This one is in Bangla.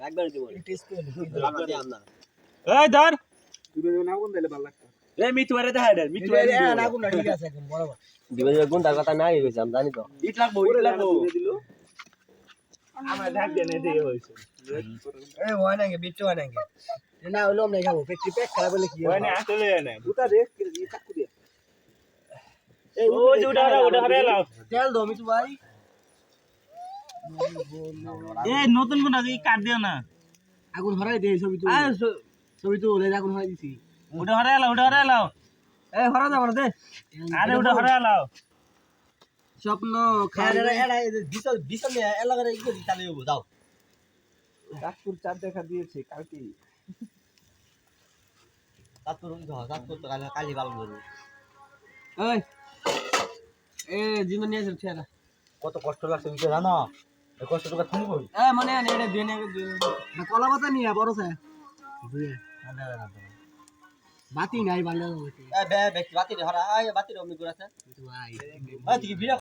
একবার দিব টেস্ট করে লাগবে আমরা এই ধর তুই না কোন দিলে ভালো লাগতো এই মিতুয়ারে দেখা এটা মিতুয়ারে না কোন ঠিক আছে একদম বরাবর দিবে গুণ তার কথা নাই হইছে আমি জানি তো ইট লাগবো দিল আমার ঢাক দেন এই দিয়ে হইছে এই হয় নাকি বিট্টু হয় নাকি না হলো আমরা খাবো ফ্যাক্টরি প্যাক খারাপ হলে কি ওই না আসলে না বুতা রে কি চাকু দিয়া এই ও যে ওটা হরে লাও তেল দো মিতু ভাই এই নতুন কোন এই কাট দিও না আগুন হরাই দে ছবি তো ছবি তো ওলে আগুন হরাই দিছি ওটা হরে লাও এই হরা দাও দে আরে ওটা হরে লাও স্বপ্ন খায়রা এরা বিশাল বিশাল এলাকার এই করে চালিয়ে যাবো দাও চাকুর চার দেখা দিয়েছে কালকে চাকুর চাকুর তো কালি বাল করব এই এ জীবন নিয়ে চলছে না কত কষ্ট লাগছে তুমি জানো এই কষ্টটা তুমি কই এ মনে আনে এটা দিয়ে না কলা পাতা নিয়ে বড় স্যার দিয়ে বাতি নাই বাংলা এ বে বে বাতি হরা আয় বাতি রমি করাছে ভাই ভাই তুই ভিডিও